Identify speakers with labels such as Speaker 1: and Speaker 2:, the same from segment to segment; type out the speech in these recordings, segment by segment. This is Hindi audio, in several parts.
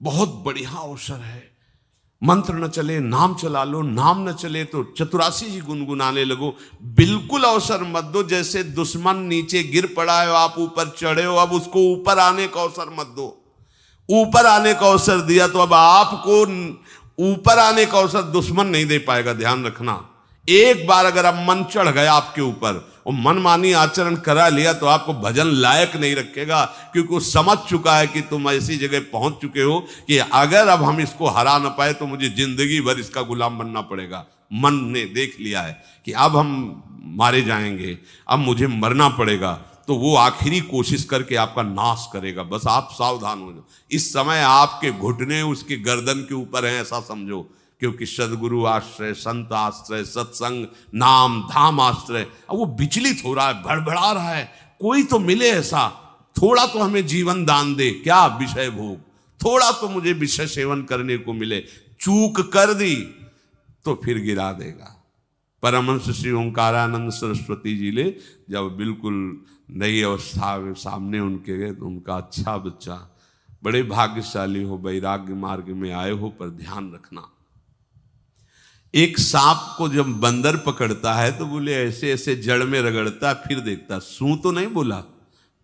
Speaker 1: बहुत बढ़िया अवसर है। मंत्र न चले नाम चला लो, नाम न चले तो चतुरासी जी गुनगुनाने लगो। बिल्कुल अवसर मत दो, जैसे दुश्मन नीचे गिर पड़ा है आप ऊपर चढ़े हो, अब उसको ऊपर आने का अवसर मत दो। ऊपर आने का अवसर दिया तो अब आपको ऊपर आने का अवसर दुश्मन नहीं दे पाएगा। ध्यान रखना, एक बार अगर अब मन चढ़ गया आपके ऊपर और मनमानी आचरण करा लिया तो आपको भजन लायक नहीं रखेगा, क्योंकि वो समझ चुका है कि तुम ऐसी जगह पहुंच चुके हो कि अगर अब हम इसको हरा ना पाए तो मुझे जिंदगी भर इसका गुलाम बनना पड़ेगा। मन ने देख लिया है कि अब हम मारे जाएंगे, अब मुझे मरना पड़ेगा, तो वो आखिरी कोशिश करके आपका नाश करेगा। बस आप सावधान हो जाओ। इस समय आपके घुटने उसके गर्दन के ऊपर हैं, ऐसा समझो, क्योंकि सदगुरु आश्रय, संत आश्रय, सत्संग, नाम धाम आश्रय। अब वो विचलित हो रहा है, भड़बड़ा रहा है, कोई तो मिले ऐसा, थोड़ा तो हमें जीवन दान दे, क्या विषय भोग, थोड़ा तो मुझे विषय सेवन करने को मिले। चूक कर दी तो फिर गिरा देगा। परमहंस श्री ओंकारानंद सरस्वती जी ले जब बिल्कुल नई अवस्था में सामने उनके गए तो उनका, अच्छा बच्चा, बड़े भाग्यशाली हो, वैराग्य मार्ग में आए हो, पर ध्यान रखना, एक सांप को जब बंदर पकड़ता है तो बोले ऐसे ऐसे जड़ में रगड़ता है, फिर देखता, सू तो नहीं बोला,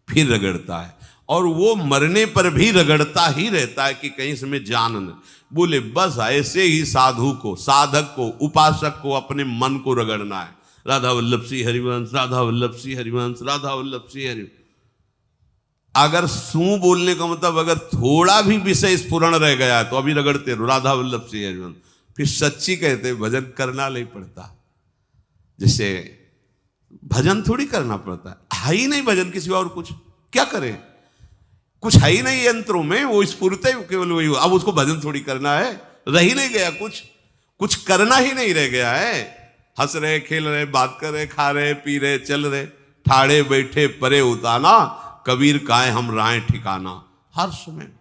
Speaker 1: फिर रगड़ता है, और वो मरने पर भी रगड़ता ही रहता है कि कहीं इसमें जान न। बोले बस ऐसे ही साधु को, साधक को, उपासक को अपने मन को रगड़ना है। राधा वल्लभ सिंह हरिवंश, राधा वल्लभ सिंह हरिवंश, राधा वल्लभ सिंह हरिवंश। अगर सू बोलने का मतलब अगर थोड़ा भी विषय स्फुरण रह गया है तो अभी रगड़ते रहो, राधा वल्लभ सिंह हरिवंश। फिर सच्ची कहते भजन करना नहीं पड़ता। जैसे भजन थोड़ी करना पड़ता है ही नहीं भजन, किसी और कुछ क्या करें, कुछ है ही नहीं यंत्रों में, वो स्फुरते केवल वही। अब उसको भजन थोड़ी करना है, रह ही नहीं गया, कुछ करना ही नहीं रह गया है। हंस रहे, खेल रहे, बात कर रहे, खा रहे, पी रहे, चल रहे, ठाड़े बैठे परे उताना, कबीर काहे हम राय ठिकाना, हर समय।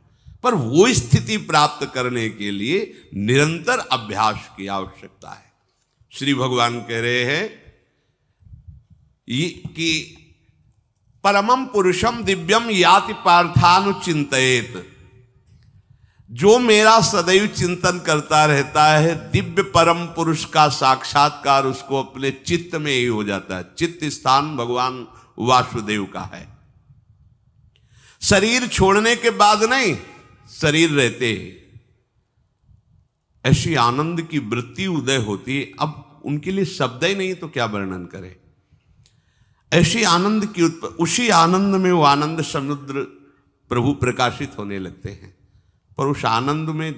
Speaker 1: पर वो स्थिति प्राप्त करने के लिए निरंतर अभ्यास की आवश्यकता है। श्री भगवान कह रहे हैं कि परमम पुरुषम दिव्यम याति पार्थानुचिंतयेत, जो मेरा सदैव चिंतन करता रहता है, दिव्य परम पुरुष का साक्षात्कार उसको अपने चित्त में ही हो जाता है। चित्त स्थान भगवान वासुदेव का है। शरीर छोड़ने के बाद नहीं, शरीर रहते ऐसी आनंद की वृत्ति उदय होती। अब उनके लिए शब्द ही नहीं तो क्या वर्णन करें। ऐसी आनंद की उसी आनंद में वो आनंद समुद्र प्रभु प्रकाशित होने लगते हैं। पर उस आनंद में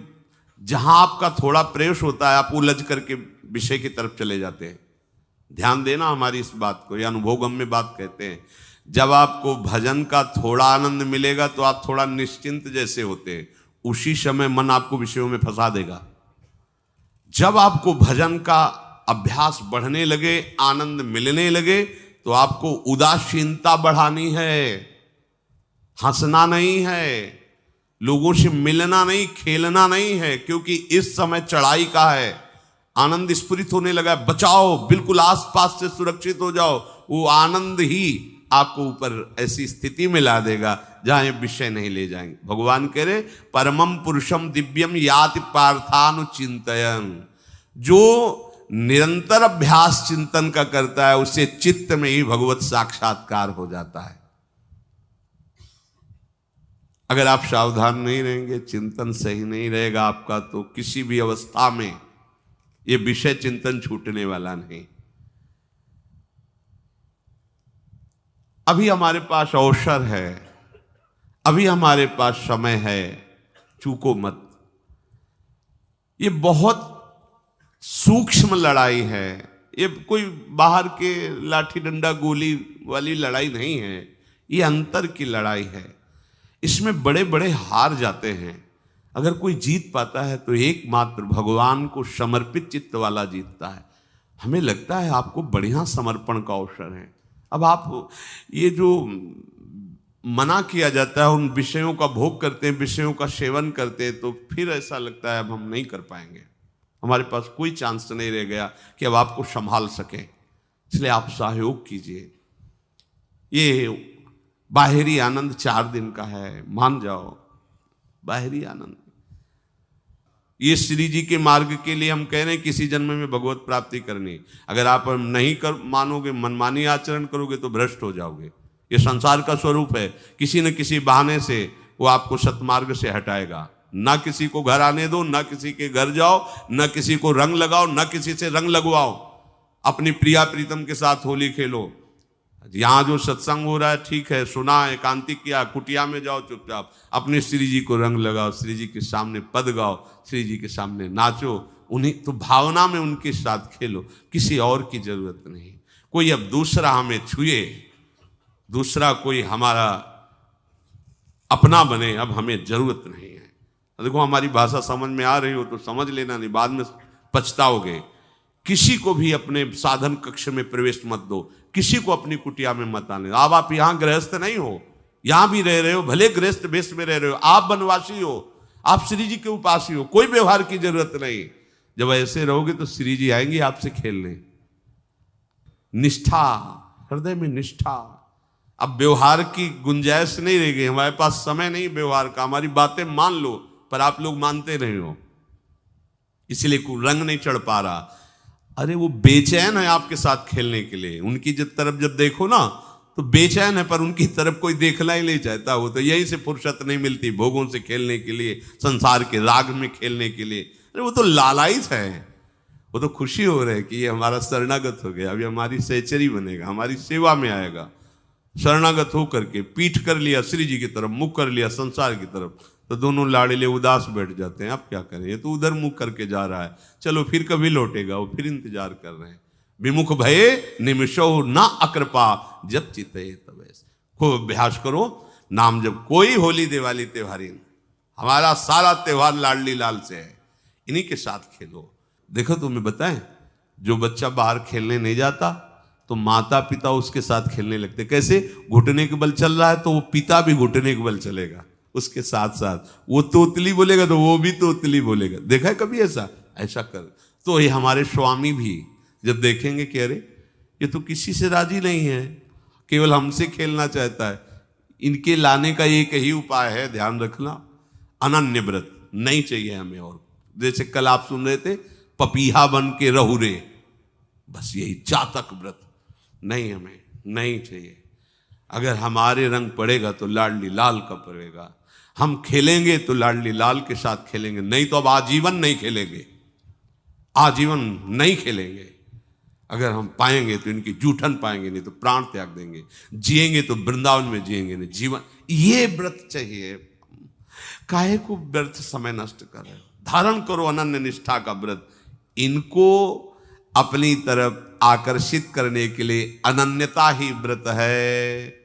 Speaker 1: जहां आपका थोड़ा प्रवेश होता है, आप उलझ करके विषय की तरफ चले जाते हैं। ध्यान देना हमारी इस बात को, यह अनुभवगम्य बात कहते हैं। जब आपको भजन का थोड़ा आनंद मिलेगा तो आप थोड़ा निश्चिंत जैसे होते हैं, उसी समय मन आपको विषयों में फंसा देगा। जब आपको भजन का अभ्यास बढ़ने लगे, आनंद मिलने लगे, तो आपको उदासीनता बढ़ानी है, हंसना नहीं है, लोगों से मिलना नहीं, खेलना नहीं है, क्योंकि इस समय चढ़ाई का है। आनंद स्फुरित होने लगा, बचाओ, बिल्कुल आसपास से सुरक्षित हो जाओ। वो आनंद ही आपको ऊपर ऐसी स्थिति में ला देगा जहां ये विषय नहीं ले जाएंगे। भगवान कह रहे परमम पुरुषम दिव्यम याति पार्थानुचिंतयन्, जो निरंतर अभ्यास चिंतन का करता है उससे चित्त में ही भगवत साक्षात्कार हो जाता है। अगर आप सावधान नहीं रहेंगे, चिंतन सही नहीं रहेगा आपका, तो किसी भी अवस्था में ये विषय चिंतन छूटने वाला नहीं। अभी हमारे पास अवसर है, अभी हमारे पास समय है, चूको मत। ये बहुत सूक्ष्म लड़ाई है, ये कोई बाहर के लाठी डंडा गोली वाली लड़ाई नहीं है, ये अंतर की लड़ाई है। इसमें बड़े बड़े हार जाते हैं। अगर कोई जीत पाता है तो एकमात्र भगवान को समर्पित चित्त वाला जीतता है। हमें लगता है आपको बढ़िया समर्पण का अवसर है। अब आप ये जो मना किया जाता है, उन विषयों का भोग करते हैं, विषयों का सेवन करते हैं, तो फिर ऐसा लगता है अब हम नहीं कर पाएंगे, हमारे पास कोई चांस नहीं रह गया कि अब आपको संभाल सके। इसलिए आप सहयोग कीजिए। ये बाहरी आनंद 4 दिन का है, मान जाओ, बाहरी आनंद। ये श्री जी के मार्ग के लिए हम कह रहे हैं किसी जन्म में भगवत प्राप्ति करनी। अगर आप नहीं कर मानोगे, मनमानी आचरण करोगे तो भ्रष्ट हो जाओगे। ये संसार का स्वरूप है, किसी न किसी बहाने से वो आपको सतमार्ग से हटाएगा। ना किसी को घर आने दो, ना किसी के घर जाओ, ना किसी को रंग लगाओ, ना किसी से रंग लगवाओ। अपनी प्रिया प्रीतम के साथ होली खेलो। यहाँ जो सत्संग हो रहा है ठीक है, सुना, एकांतिक किया, कुटिया में जाओ चुपचाप, अपने श्री जी को रंग लगाओ, श्री जी के सामने पद गाओ, श्री जी के सामने नाचो, उन्हीं तो भावना में उनके साथ खेलो, किसी और की जरूरत नहीं। कोई अब दूसरा हमें छुए, दूसरा कोई हमारा अपना बने, अब हमें जरूरत नहीं है। देखो हमारी भाषा समझ में आ रही हो तो समझ लेना, नहीं बाद में पछताओगे। किसी को भी अपने साधन कक्ष में प्रवेश मत दो, किसी को अपनी कुटिया में मत आने। अब आप यहां गृहस्थ नहीं हो, यहां भी रह रहे हो, भले गृहस्थ वेश में रह रहे हो, आप वनवासी हो, आप श्री जी के उपासी हो, कोई व्यवहार की जरूरत नहीं। जब ऐसे रहोगे तो श्री जी आएंगे आपसे खेलने। निष्ठा, हृदय में निष्ठा। अब व्यवहार की गुंजाइश नहीं रह गई, हमारे पास समय नहीं व्यवहार का। हमारी बातें मान लो पर आप लोग मानते नहीं हो, इसलिए रंग नहीं चढ़ पा रहा। अरे वो बेचैन है आपके साथ खेलने के लिए, उनकी तरफ जब देखो ना तो बेचैन है, पर उनकी तरफ कोई देखना ही नहीं चाहता। वो तो यहीं से फुर्सत नहीं मिलती भोगों से खेलने के लिए, संसार के राग में खेलने के लिए। अरे वो तो लालायित है, वो तो खुशी हो रहे कि ये हमारा शरणागत हो गया, अभी हमारी सहचरी बनेगा, हमारी सेवा में आएगा। शरणागत हो करके पीठ कर लिया श्री जी की तरफ, मुख कर लिया संसार की तरफ, तो दोनों लाड़िले उदास बैठ जाते हैं। अब क्या करें, ये तो उधर मुख करके जा रहा है, चलो फिर कभी लौटेगा, वो फिर इंतजार कर रहे हैं। विमुख भये निमिषो ना अकृपा, जब चिते तब। खूब अभ्यास करो नाम जब। कोई होली दिवाली त्योहारी, हमारा सारा त्योहार लाडली लाल से है, इन्हीं के साथ खेलो। देखो तुम्हें बताएं, जो बच्चा बाहर खेलने नहीं जाता तो माता पिता उसके साथ खेलने लगते। कैसे? घुटने के बल चल रहा है तो वो पिता भी घुटने के बल चलेगा उसके साथ साथ। वो तोतली बोलेगा तो वो भी तोतली बोलेगा। देखा है कभी ऐसा? ऐसा कर तो ये हमारे स्वामी भी जब देखेंगे कि अरे ये तो किसी से राजी नहीं है, केवल हमसे खेलना चाहता है, इनके लाने का एक ही उपाय है, ध्यान रखना, अनन्य व्रत नहीं चाहिए हमें। और जैसे कल आप सुन रहे थे, पपीहा बन के रहू रे, बस यही चातक व्रत नहीं, हमें नहीं चाहिए। अगर हमारे रंग पड़ेगा तो लाडली लाल का पड़ेगा, हम खेलेंगे तो लाडली लाल के साथ खेलेंगे, नहीं तो अब आजीवन नहीं खेलेंगे, आजीवन नहीं खेलेंगे। अगर हम पाएंगे तो इनकी जूठन पाएंगे, नहीं तो प्राण त्याग देंगे। जिएंगे तो वृंदावन में जिएंगे, नहीं जीवन। ये व्रत चाहिए। काहे को व्यर्थ समय नष्ट कर रहे हो? धारण करो अनन्य निष्ठा का व्रत। इनको अपनी तरफ आकर्षित करने के लिए अनन्यता ही व्रत है।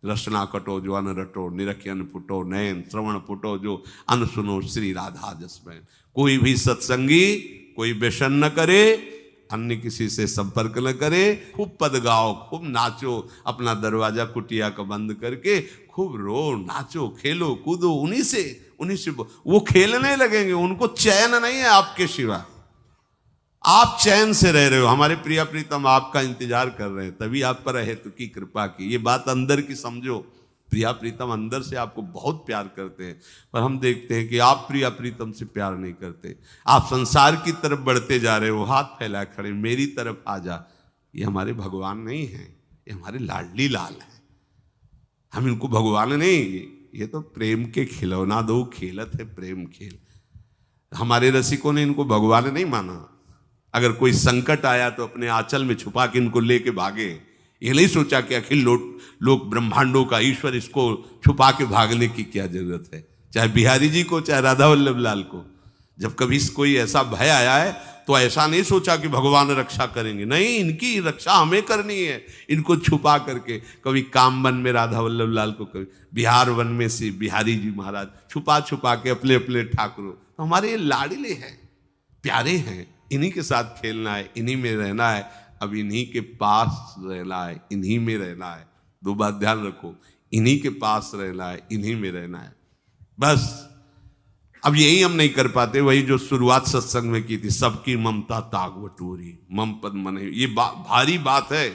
Speaker 1: रसना कटो जो अन रटो, निरखियन फुटो नयन, श्रवण फुटो जो अन सुनो, श्री राधा जसमैन। कोई भी सत्संगी कोई व्यसन न करे, अन्य किसी से संपर्क न करे, खूब पद गाओ, खूब नाचो, अपना दरवाजा कुटिया का बंद करके खूब रो, नाचो, खेलो, कूदो, उन्हीं से वो खेलने लगेंगे। उनको चैन नहीं है आपके सिवा, आप चैन से रह रहे हो। हमारे प्रिया प्रीतम आपका इंतजार कर रहे हैं, तभी आप पर हेतु की कृपा की। ये बात अंदर की समझो, प्रिया प्रीतम अंदर से आपको बहुत प्यार करते हैं, पर हम देखते हैं कि आप प्रिया प्रीतम से प्यार नहीं करते। आप संसार की तरफ बढ़ते जा रहे हो, हाथ फैला खड़े, मेरी तरफ आ जा। ये हमारे भगवान नहीं है, ये हमारे लाडली लाल हैं। हम इनको भगवान नहीं, ये तो प्रेम के खिलौना दो खेलत है प्रेम खेल। हमारे रसिकों ने इनको भगवान नहीं माना। अगर कोई संकट आया तो अपने आंचल में छुपा के इनको लेके भागे। ये नहीं सोचा कि अखिल लोक ब्रह्मांडों का ईश्वर, इसको छुपा के भागने की क्या जरूरत है। चाहे बिहारी जी को, चाहे राधा वल्लभ लाल को, जब कभी कोई ऐसा भय आया है तो ऐसा नहीं सोचा कि भगवान रक्षा करेंगे, नहीं, इनकी रक्षा हमें करनी है। इनको छुपा करके, कभी काम वन में राधा वल्लभ लाल को, कभी बिहार वन में से बिहारी जी महाराज, छुपा छुपा के अपने अपने ठाकुरों। तो हमारे ये लाडले हैं, प्यारे हैं, इन्हीं के साथ खेलना है, इन्हीं में रहना है। अब इन्हीं के पास रहना है, इन्हीं में रहना है। दो बात ध्यान रखो, इन्हीं के पास रहना है, इन्हीं में रहना है, बस। अब यही हम नहीं कर पाते, वही जो शुरुआत सत्संग में की थी, सबकी ममता ताग बटोरी, मम पद मन। ये भारी बात है,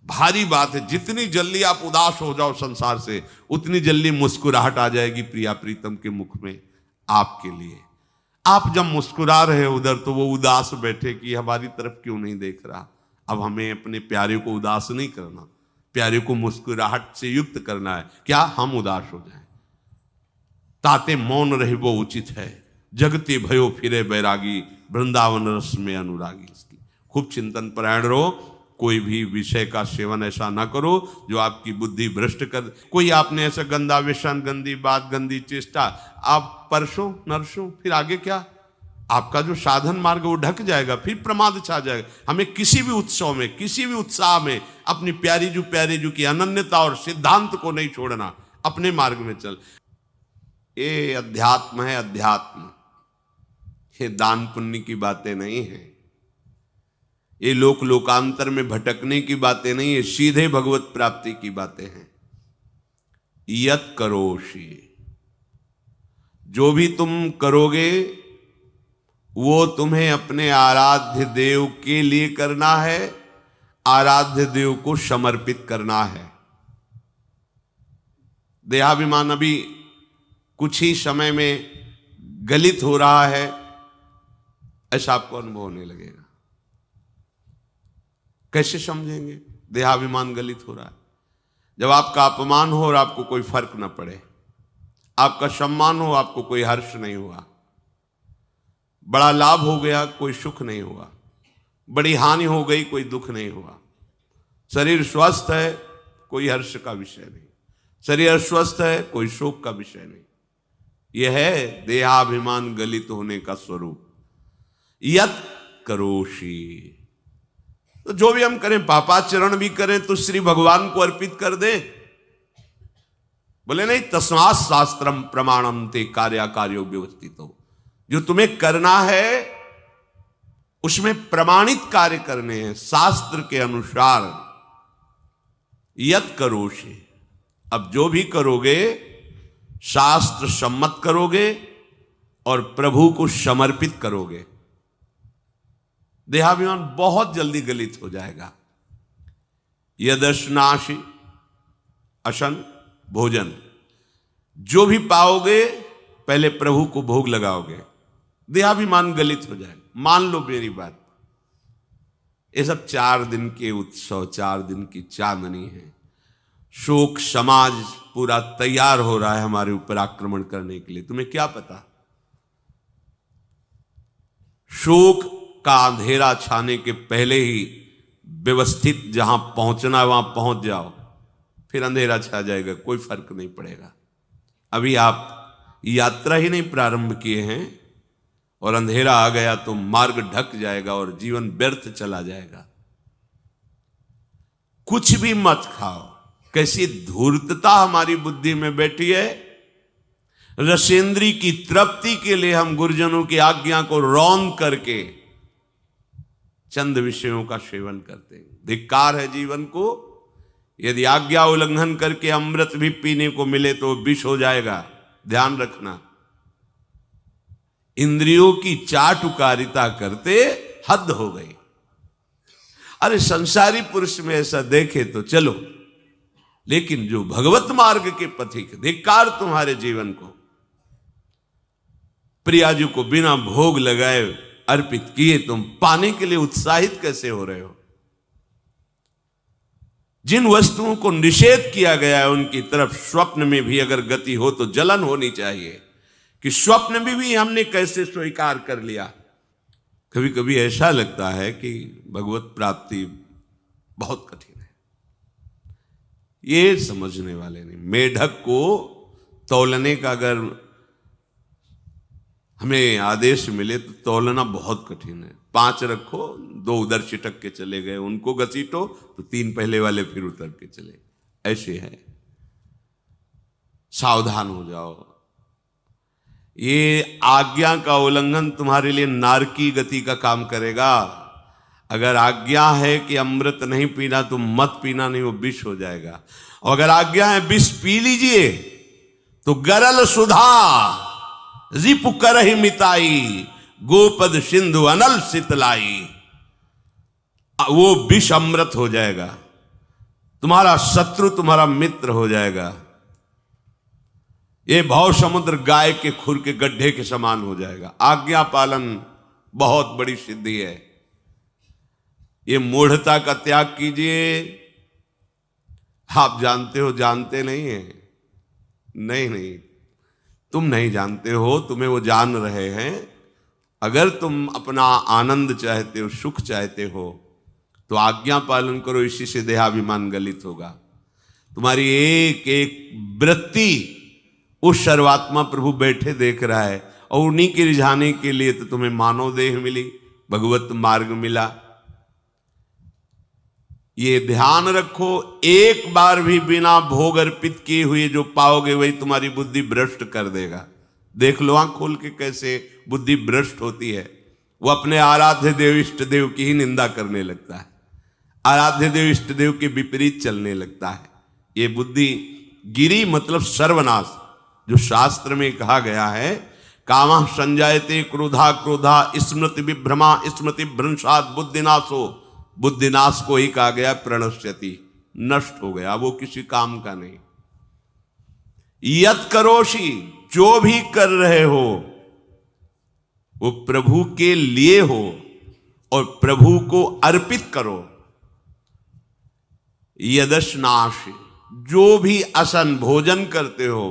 Speaker 1: भारी बात है। जितनी जल्दी आप उदास हो जाओ संसार से, उतनी जल्दी मुस्कुराहट आ जाएगी प्रिया प्रीतम के मुख में आपके लिए। आप जब मुस्कुरा रहे उधर तो वो उदास बैठे कि हमारी तरफ क्यों नहीं देख रहा। अब हमें अपने प्यारे को उदास नहीं करना, प्यारे को मुस्कुराहट से युक्त करना है। क्या हम उदास हो जाएं? ताते मौन रहे वो उचित है, जगते भयो फिरे बैरागी, वृंदावन रस में अनुरागी। इसकी खूब चिंतन परायण रहो, कोई भी विषय का सेवन ऐसा ना करो जो आपकी बुद्धि भ्रष्ट कर। कोई आपने ऐसा गंदा व्यसन, गंदी बात, गंदी चेष्टा आप परसों नरसों, फिर आगे क्या? आपका जो साधन मार्ग वो ढक जाएगा, फिर प्रमाद छा जाएगा। हमें किसी भी उत्सव में, किसी भी उत्साह में अपनी प्यारे जो की अनन्यता और सिद्धांत को नहीं छोड़ना, अपने मार्ग में चल। ये अध्यात्म है, अध्यात्म। ये दान पुण्य की बातें नहीं है, ये लोकांतर में भटकने की बातें नहीं है, सीधे भगवत प्राप्ति की बातें हैं। यत करोषि, जो भी तुम करोगे वो तुम्हें अपने आराध्य देव के लिए करना है, आराध्य देव को समर्पित करना है। देहाभिमान अभी कुछ ही समय में गलित हो रहा है, ऐसा आपको अनुभव होने लगेगा। कैसे समझेंगे देहाभिमान गलित हो रहा है? जब आपका अपमान हो और आपको कोई फर्क न पड़े, आपका सम्मान हो, आपको कोई हर्ष नहीं हुआ, बड़ा लाभ हो गया, कोई सुख नहीं हुआ, बड़ी हानि हो गई, कोई दुख नहीं हुआ, शरीर स्वस्थ है, कोई हर्ष का विषय नहीं, शरीर अस्वस्थ है, कोई शोक का विषय नहीं। यह है देहाभिमान गलित होने का स्वरूप। यत करोषि, तो जो भी हम करें, पापाचरण भी करें तो श्री भगवान को अर्पित कर दें। बोले नहीं, तस्मात् शास्त्रम प्रमाणम ते कार्याकार्यो व्यवस्थितो। जो तुम्हें करना है उसमें प्रमाणित कार्य करने हैं, शास्त्र के अनुसार। यत करोषि, अब जो भी करोगे शास्त्र सम्मत करोगे और प्रभु को समर्पित करोगे। देहाभिमान बहुत जल्दी गलित हो जाएगा। यदश्नाशि, अशन भोजन, जो भी पाओगे पहले प्रभु को भोग लगाओगे, देहाभिमान गलित हो जाएगा। मान लो मेरी बात, ये सब 4 दिन के उत्सव, 4 दिन की चांदनी है। शोक समाज पूरा तैयार हो रहा है हमारे ऊपर आक्रमण करने के लिए। तुम्हें क्या पता? शोक का अंधेरा छाने के पहले ही व्यवस्थित जहां पहुंचना है वहां पहुंच जाओ, फिर अंधेरा छा जाएगा, कोई फर्क नहीं पड़ेगा। अभी आप यात्रा ही नहीं प्रारंभ किए हैं और अंधेरा आ गया तो मार्ग ढक जाएगा और जीवन व्यर्थ चला जाएगा। कुछ भी मत खाओ। कैसी धूर्तता हमारी बुद्धि में बैठी है। रसेंद्री की तृप्ति के लिए हम गुरुजनों की आज्ञा को रौंद करके चंद विषयों का सेवन करते हैं। धिक्कार है जीवन को। यदि आज्ञा उल्लंघन करके अमृत भी पीने को मिले तो विष हो जाएगा, ध्यान रखना। इंद्रियों की चाटुकारिता करते हद हो गई। अरे संसारी पुरुष में ऐसा देखे तो चलो, लेकिन जो भगवत मार्ग के पथिक, धिक्कार तुम्हारे जीवन को। प्रियाजू को बिना भोग लगाए अर्पित किए तुम पाने के लिए उत्साहित कैसे हो रहे हो? जिन वस्तुओं को निषेध किया गया है उनकी तरफ स्वप्न में भी अगर गति हो तो जलन होनी चाहिए कि स्वप्न में भी हमने कैसे स्वीकार कर लिया। कभी कभी ऐसा लगता है कि भगवत प्राप्ति बहुत कठिन है, ये समझने वाले नहीं। मेढक को तौलने का अगर हमें आदेश मिले तो तौलना बहुत कठिन है। 5 रखो, 2 उधर छिटक के चले गए, उनको घसीटो तो 3 पहले वाले फिर उतर के चले। ऐसे है, सावधान हो जाओ। ये आज्ञा का उल्लंघन तुम्हारे लिए नारकी गति का काम करेगा। अगर आज्ञा है कि अमृत नहीं पीना तो मत पीना, नहीं वो विष हो जाएगा। और अगर आज्ञा है विष पी लीजिए तो गरल सुधा रिपु करहि मिताई, गोपद सिंधु अनल शीतलाई। वो विष अमृत हो जाएगा, तुम्हारा शत्रु तुम्हारा मित्र हो जाएगा। ये भव समुद्र गाय के खुर के गड्ढे के समान हो जाएगा। आज्ञा पालन बहुत बड़ी सिद्धि है। ये मूढ़ता का त्याग कीजिए। आप जानते हो, जानते नहीं है? नहीं, तुम नहीं जानते हो, तुम्हें वो जान रहे हैं। अगर तुम अपना आनंद चाहते हो, सुख चाहते हो, तो आज्ञा पालन करो। इसी से देहाभिमान गलित होगा। तुम्हारी एक एक वृत्ति उस सर्वात्मा प्रभु बैठे देख रहा है, और उन्हीं के रिझाने के लिए तो तुम्हें मानव देह मिली, भगवत मार्ग मिला। ये ध्यान रखो, एक बार भी बिना भोग अर्पित किए हुए जो पाओगे वही तुम्हारी बुद्धि भ्रष्ट कर देगा। देख लो आंख खोल के कैसे बुद्धि भ्रष्ट होती है। वो अपने आराध्य देव इष्ट देव की ही निंदा करने लगता है, आराध्य देव इष्ट देव के विपरीत चलने लगता है। ये बुद्धि गिरी मतलब सर्वनाश। जो शास्त्र में कहा गया है, कामः संजायते क्रोधा क्रोधा स्मृति विभ्रमा स्मृति भ्रंशात् बुद्धिनाशो, बुद्धिनाश को ही कहा गया प्रणश्यति, नष्ट हो गया, वो किसी काम का नहीं। यत करोषि, जो भी कर रहे हो वो प्रभु के लिए हो और प्रभु को अर्पित करो। यदश्नाशि, जो भी असन भोजन करते हो,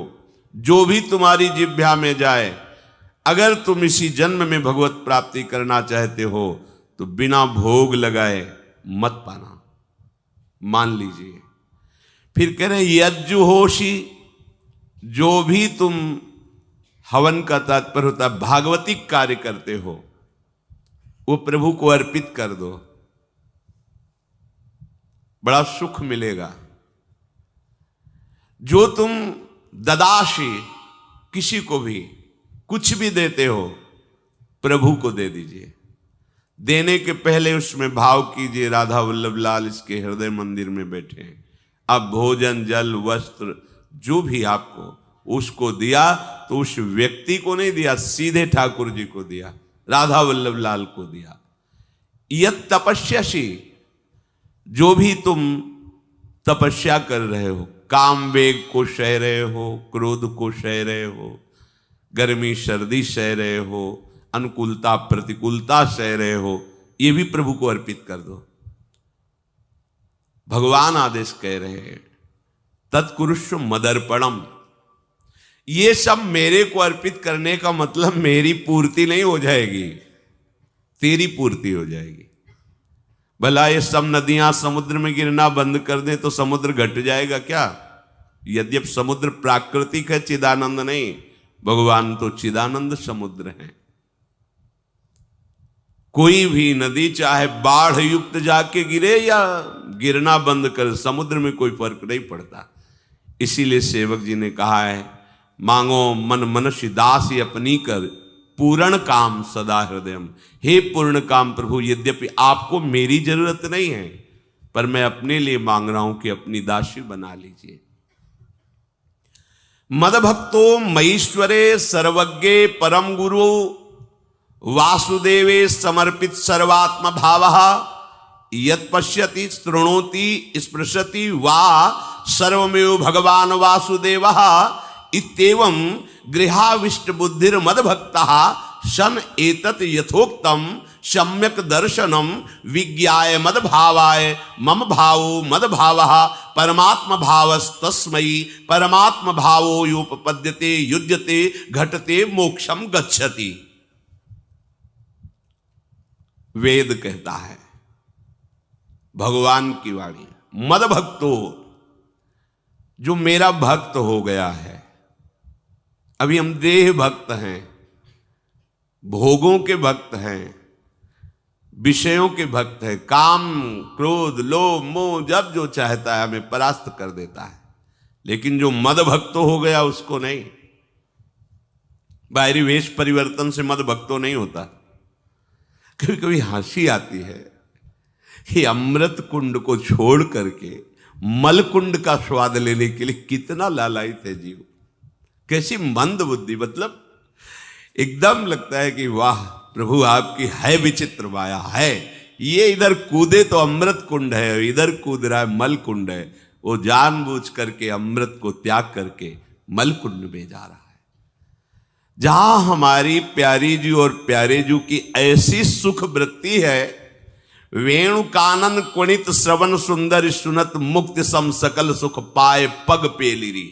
Speaker 1: जो भी तुम्हारी जिह्वा में जाए, अगर तुम इसी जन्म में भगवत प्राप्ति करना चाहते हो तो बिना भोग लगाए मत पाना, मान लीजिए। फिर कह रहे यज्जुहोषि, जो भी तुम, हवन का तात्पर्य होता है भागवतिक कार्य करते हो, वो प्रभु को अर्पित कर दो, बड़ा सुख मिलेगा। जो तुम ददाशी, किसी को भी कुछ भी देते हो, प्रभु को दे दीजिए। देने के पहले उसमें भाव कीजिए, राधा वल्लभ लाल इसके हृदय मंदिर में बैठे हैं। अब भोजन जल वस्त्र जो भी आपको उसको दिया तो उस व्यक्ति को नहीं दिया, सीधे ठाकुर जी को दिया, राधा वल्लभ लाल को दिया। यत तपस्यासी, जो भी तुम तपस्या कर रहे हो, काम वेग को सह रहे हो, क्रोध को सह रहे हो, गर्मी सर्दी सह रहे हो, अनुकूलता प्रतिकूलता सह रहे हो, ये भी प्रभु को अर्पित कर दो। भगवान आदेश कह रहे हैं तत्कुरुष्व मदर्पणम, ये सब मेरे को अर्पित करने का मतलब मेरी पूर्ति नहीं हो जाएगी, तेरी पूर्ति हो जाएगी। भला ये सब नदियां समुद्र में गिरना बंद कर दें तो समुद्र घट जाएगा क्या? यद्यप समुद्र प्राकृतिक है, चिदानंद नहीं, भगवान तो चिदानंद समुद्र है। कोई भी नदी चाहे बाढ़ युक्त जाके गिरे या गिरना बंद कर, समुद्र में कोई फर्क नहीं पड़ता। इसीलिए सेवक जी ने कहा है, मांगो मन मनुष्य दासी अपनी कर, पूर्ण काम सदा हृदयम। हे पूर्ण काम प्रभु, यद्यपि आपको मेरी जरूरत नहीं है, पर मैं अपने लिए मांग रहा हूं कि अपनी दासी बना लीजिए। मद भक्तो मईश्वरे सर्वज्ञे परम गुरु वासुदेवे समर्पित सर्वात्म भावः, यत् पश्यति शृणोति स्पृशति वा सर्वमेव भगवान वासुदेवः, इत्येवं गृहाविष्ट बुद्धिर मद भक्तः सन एतत् यथोक्तम सम्यक दर्शनम विज्ञाय मद भावाय मम भावो मद भावः परमात्म भावस्तस्मै परमात्म भावो योपपद्यते युज्यते घटते मोक्षम गच्छति। वेद कहता है, भगवान की वाणी, मद भक्तो, जो मेरा भक्त हो गया है। अभी हम देह भक्त हैं, भोगों के भक्त हैं, विषयों के भक्त हैं, काम क्रोध लोभ मोह जब जो चाहता है हमें परास्त कर देता है। लेकिन जो मद भक्त हो गया उसको नहीं। बाहरी वेश परिवर्तन से मद भक्तो नहीं होता। कभी कभी हंसी आती है कि अमृत कुंड को छोड़ करके मल कुंड का स्वाद लेने के लिए कितना लालायित है जीव। कैसी मंद बुद्धि, मतलब एकदम लगता है कि वाह प्रभु आपकी है विचित्र माया है। ये इधर कूदे तो अमृत कुंड है, इधर कूद रहा है मल कुंड है। वो जानबूझ करके अमृत को त्याग करके मलकुंड में जा रहा है। जहां हमारी प्यारी जी और प्यारे जी की ऐसी सुख वृत्ति है, वेणु कानन कुणित श्रवण सुंदर सुनत मुक्ति सम सकल सुख पाए पग पेलिरी।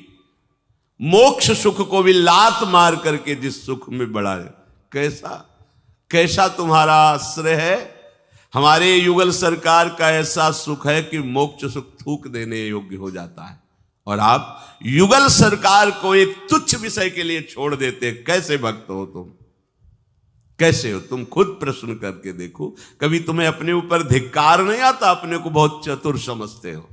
Speaker 1: मोक्ष सुख को भी लात मार करके जिस सुख में बढ़ाए, कैसा कैसा तुम्हारा आश्रय है। हमारे युगल सरकार का ऐसा सुख है कि मोक्ष सुख थूक देने योग्य हो जाता है, और आप युगल सरकार को एक तुच्छ विषय के लिए छोड़ देते। कैसे भक्त हो तुम, कैसे हो तुम? खुद प्रश्न करके देखो। कभी तुम्हें अपने ऊपर धिक्कार नहीं आता? अपने को बहुत चतुर समझते हो,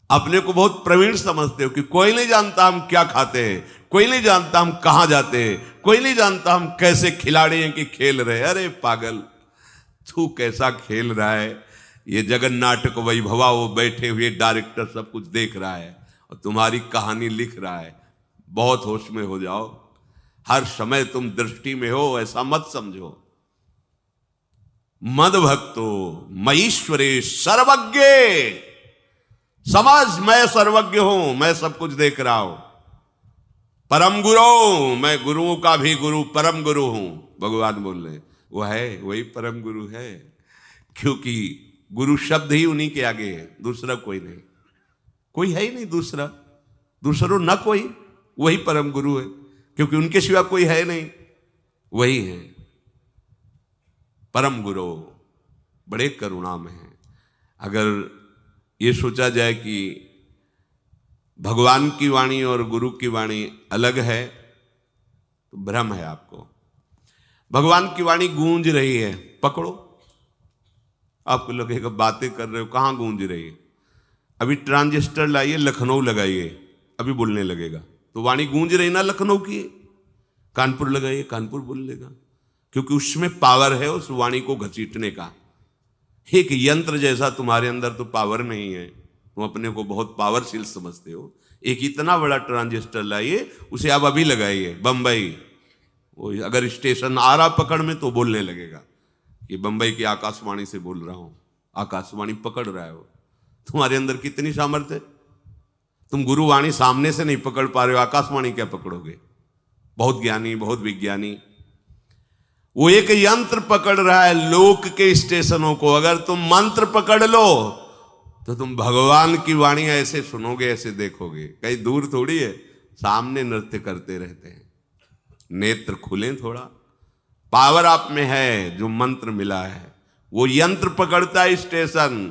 Speaker 1: अपने को बहुत प्रवीण समझते हो कि कोई नहीं जानता हम क्या खाते हैं, कोई नहीं जानता हम कहां जाते हैं, कोई नहीं जानता हम कैसे खिलाड़ी हैं कि खेल रहे। अरे पागल, तू कैसा खेल रहा है। ये जगन नाटक वैभवा, वो बैठे हुए डायरेक्टर सब कुछ देख रहा है और तुम्हारी कहानी लिख रहा है। बहुत होश में हो जाओ, हर समय तुम दृष्टि में हो, ऐसा मत समझो। मद भक्तो मईश्वरे सर्वज्ञ, समझ मैं सर्वज्ञ हूं, मैं सब कुछ देख रहा हूं। परम गुरु, मैं गुरुओं का भी गुरु, परम गुरु हूं। भगवान बोल रहे वो है, वही परम गुरु है, क्योंकि गुरु शब्द ही उन्हीं के आगे है, दूसरा कोई नहीं, कोई है ही नहीं दूसरा, दूसरो न कोई, वही परम गुरु है, क्योंकि उनके सिवा कोई है नहीं, वही है परम गुरु। बड़े करुणा में है। अगर ये सोचा जाए कि भगवान की वाणी और गुरु की वाणी अलग है तो भ्रम है आपको। भगवान की वाणी गूंज रही है, पकड़ो, आपको लगेगा बातें कर रहे हो, कहां गूंज रही है? अभी ट्रांजिस्टर लाइए, लखनऊ लगाइए, अभी बोलने लगेगा, तो वाणी गूंज रही ना लखनऊ की। कानपुर लगाइए, कानपुर बोल लेगा, क्योंकि उसमें पावर है उस वाणी को घसीटने का। एक यंत्र जैसा तुम्हारे अंदर तो पावर नहीं है, तुम अपने को बहुत पावरशील समझते हो। एक इतना बड़ा ट्रांजिस्टर लाइए, उसे आप अभी लगाइए बंबई, वो अगर स्टेशन आ रहा पकड़ में तो बोलने लगेगा कि बंबई की आकाशवाणी से बोल रहा हूं, आकाशवाणी पकड़ रहा है वो। तुम्हारे अंदर कितनी सामर्थ्य है, तुम गुरुवाणी सामने से नहीं पकड़ पा रहे हो, आकाशवाणी क्या पकड़ोगे? बहुत ज्ञानी, बहुत विज्ञानी, वो एक यंत्र पकड़ रहा है लोक के स्टेशनों को। अगर तुम मंत्र पकड़ लो तो तुम भगवान की वाणी ऐसे सुनोगे, ऐसे देखोगे, कहीं दूर थोड़ी है, सामने नृत्य करते रहते हैं। नेत्र खुले थोड़ा, पावर आप में है, जो मंत्र मिला है वो यंत्र पकड़ता है स्टेशन,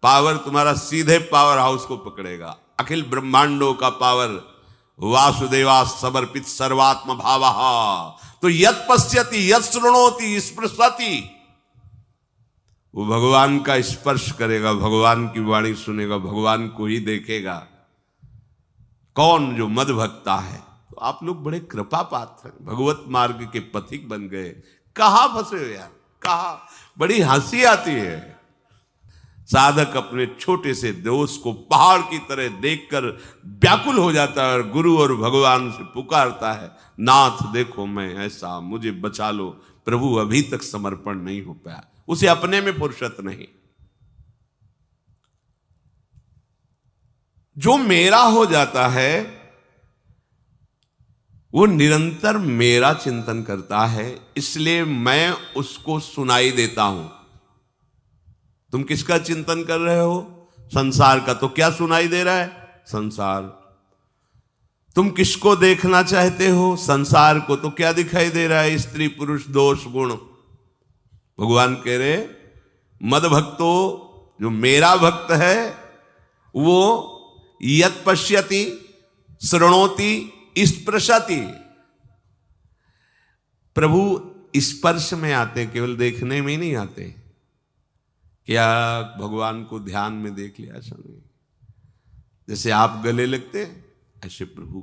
Speaker 1: पावर तुम्हारा सीधे पावर हाउस को पकड़ेगा। अखिल ब्रह्मांडों का पावर वासुदेवा समर्पित सर्वात्म भावहा। तो यत पश्यति यत शृणोति स्पृशति, वो भगवान का स्पर्श करेगा, भगवान की वाणी सुनेगा, भगवान को ही देखेगा। कौन? जो मद भक्ता है। तो आप लोग बड़े कृपा पात्र हैं, भगवत मार्ग के पथिक बन गए। कहां फंसे हो यार, कहां? बड़ी हंसी आती है। साधक अपने छोटे से दोष को पहाड़ की तरह देखकर व्याकुल हो जाता है और गुरु और भगवान से पुकारता है, नाथ देखो मैं ऐसा, मुझे बचा लो। प्रभु अभी तक समर्पण नहीं हो पाया, उसे अपने में फुर्सत नहीं। जो मेरा हो जाता है वो निरंतर मेरा चिंतन करता है, इसलिए मैं उसको सुनाई देता हूं। तुम किसका चिंतन कर रहे हो? संसार का। तो क्या सुनाई दे रहा है? संसार। तुम किसको देखना चाहते हो? संसार को। तो क्या दिखाई दे रहा है? स्त्री पुरुष दोष गुण। भगवान कह रहे मद भक्तो, जो मेरा भक्त है वो यत पश्यति शृणोति स्पृशति। प्रभु स्पर्श में आते, केवल देखने में ही नहीं आते। क्या भगवान को ध्यान में देख लिया? ऐसा नहीं। जैसे आप गले लगते ऐसे प्रभु